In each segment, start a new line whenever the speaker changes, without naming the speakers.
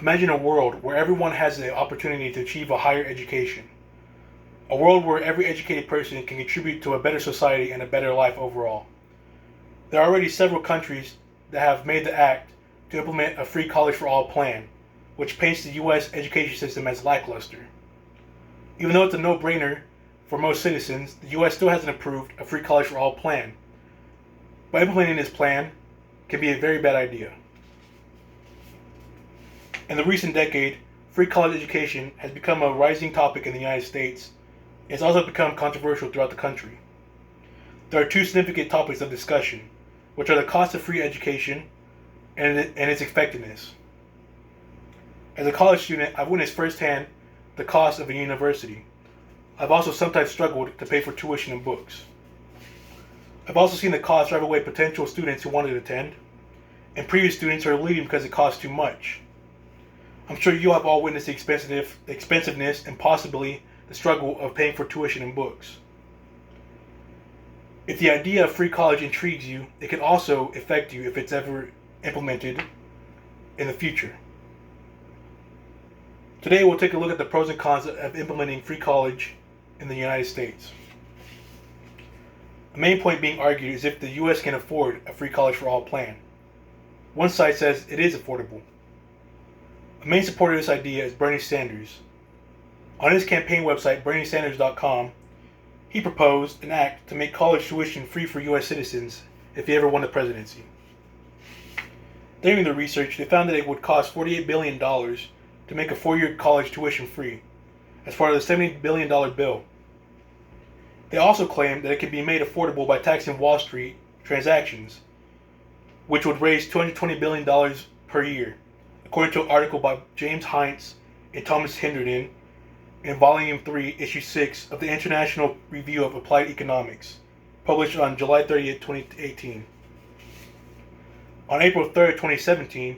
Imagine a world where everyone has the opportunity to achieve a higher education. A world where every educated person can contribute to a better society and a better life overall. There are already several countries that have made the act to implement a free college for all plan, which paints the U.S. education system as lackluster. Even though it's a no-brainer for most citizens, the U.S. still hasn't approved a free college for all plan. But implementing this plan can be a very bad idea. In the recent decade, free college education has become a rising topic in the United States and has also become controversial throughout the country. There are two significant topics of discussion, which are the cost of free education and its effectiveness. As a college student, I've witnessed firsthand the cost of a university. I've also sometimes struggled to pay for tuition and books. I've also seen the cost drive away potential students who wanted to attend, and previous students are leaving because it costs too much. I'm sure you have all witnessed the expensiveness and possibly the struggle of paying for tuition and books. If the idea of free college intrigues you, it can also affect you if it's ever implemented in the future. Today we'll take a look at the pros and cons of implementing free college in the United States. The main point being argued is if the U.S. can afford a free college for all plan. One side says it is affordable. A main supporter of this idea is Bernie Sanders. On his campaign website, BernieSanders.com, he proposed an act to make college tuition free for U.S. citizens if he ever won the presidency. During the research, they found that it would cost $48 billion to make a 4-year college tuition free, as part of the $70 billion bill. They also claimed that it could be made affordable by taxing Wall Street transactions, which would raise $220 billion per year, according to an article by James Heinz and Thomas Hinderton in Volume 3, Issue 6 of the International Review of Applied Economics, published on July 30th, 2018. On April 3rd, 2017,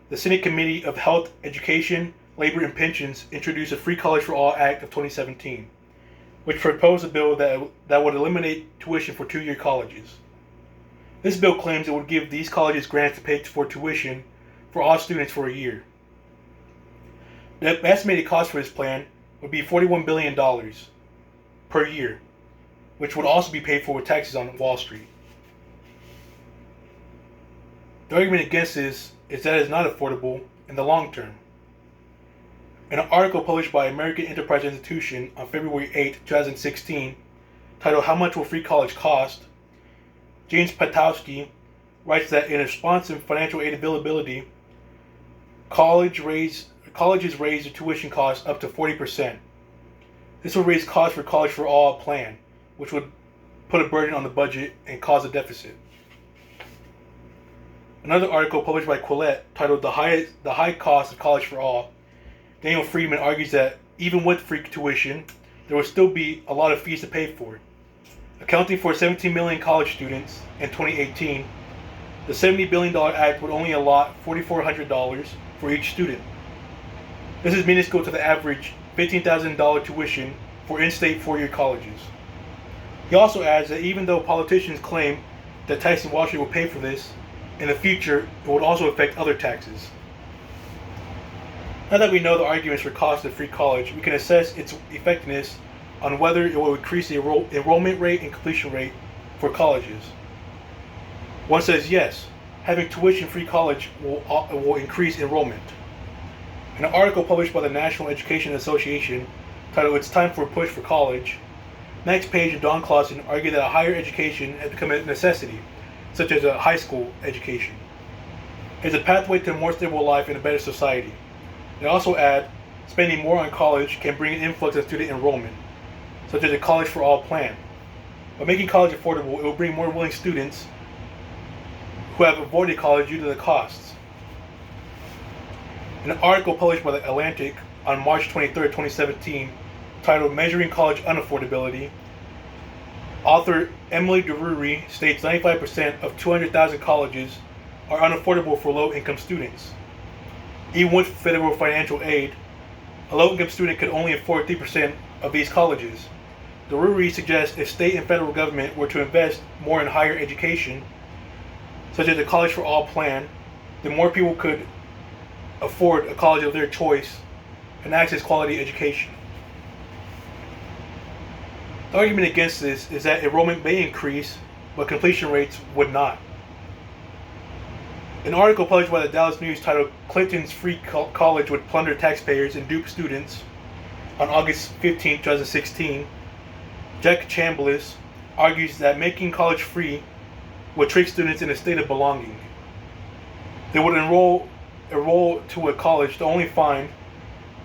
the Senate Committee of Health, Education, Labor, and Pensions introduced a Free College for All Act of 2017, which proposed a bill that would eliminate tuition for 2-year colleges. This bill claims it would give these colleges grants to pay for tuition for all students for a year. The estimated cost for this plan would be $41 billion per year, which would also be paid for with taxes on Wall Street. The argument against this is that it is not affordable in the long term. In an article published by American Enterprise Institution on February 8, 2016, titled "How Much Will Free College Cost?", James Patowski writes that in response to financial aid availability, colleges raise their tuition costs up to 40%. This will raise costs for College for All plan, which would put a burden on the budget and cause a deficit. Another article published by Quillette titled "The High Cost of College for All", Daniel Friedman argues that even with free tuition, there will still be a lot of fees to pay for. Accounting for 17 million college students in 2018, the $70 billion act would only allot $4,400 for each student. This is minuscule to the average $15,000 tuition for in-state 4-year colleges. He also adds that even though politicians claim that taxing Wall Street will pay for this, in the future it would also affect other taxes. Now that we know the arguments for cost of free college, we can assess its effectiveness on whether it will increase the enrollment rate and completion rate for colleges. One says yes, having tuition-free college will increase enrollment. In an article published by the National Education Association titled "It's Time for a Push for College", Max Page and Don Clausen argue that a higher education has become a necessity, such as a high school education. It is a pathway to a more stable life and a better society. They also add, spending more on college can bring an influx of student enrollment, such as a College for All plan. By making college affordable, it will bring more willing students who have avoided college due to the costs. In an article published by The Atlantic on March 23, 2017, titled "Measuring College Unaffordability", author Emily DeRury states 95% of 200,000 colleges are unaffordable for low-income students. Even with federal financial aid, a low-income student could only afford 3% of these colleges. DeRury suggests if state and federal government were to invest more in higher education, such as the College for All plan, then more people could afford a college of their choice and access quality education. The argument against this is that enrollment may increase, but completion rates would not. An article published by the Dallas News titled "Clinton's Free College Would Plunder Taxpayers and Dupe Students" on August 15, 2016, Jack Chambliss argues that making college free would trick students in a state of belonging. They would enroll to a college to only find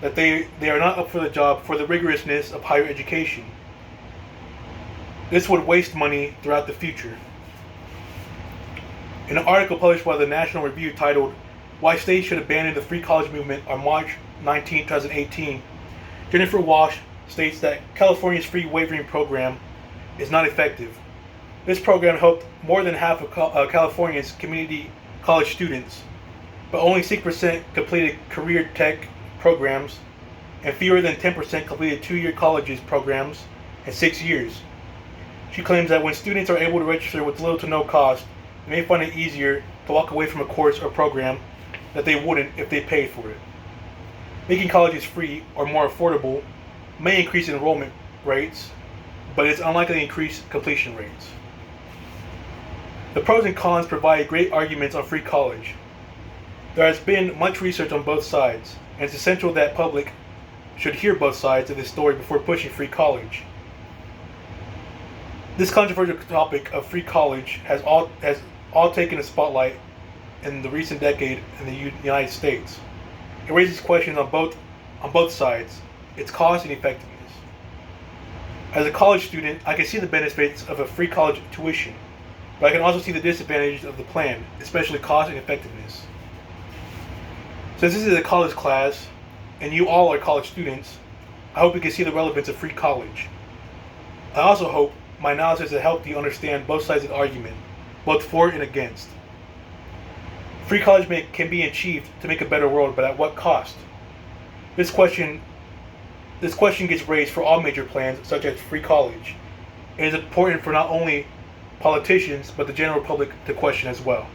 that they are not up for the job for the rigorousness of higher education. This would waste money throughout the future. In an article published by the National Review titled "Why States Should Abandon the Free College Movement" on March 19, 2018, Jennifer Walsh states that California's free waivering program is not effective. This program helped more than half of California's community college students, but only 6% completed career tech programs, and fewer than 10% completed two-year colleges programs in 6 years. She claims that when students are able to register with little to no cost, they may find it easier to walk away from a course or program that they wouldn't if they paid for it. Making colleges free or more affordable may increase enrollment rates, but it's unlikely to increase completion rates. The pros and cons provide great arguments on free college. There has been much research on both sides, and it's essential that public should hear both sides of this story before pushing free college. This controversial topic of free college has all taken a spotlight in the recent decade in the United States. It raises questions on both sides, its cost and effectiveness. As a college student, I can see the benefits of a free college tuition, but I can also see the disadvantages of the plan, especially cost and effectiveness. Since this is a college class, and you all are college students, I hope you can see the relevance of free college. I also hope my analysis has helped you understand both sides of the argument, both for and against. Free college can be achieved to make a better world, but at what cost? This question gets raised for all major plans, such as free college. It is important for not only politicians, but the general public to question as well.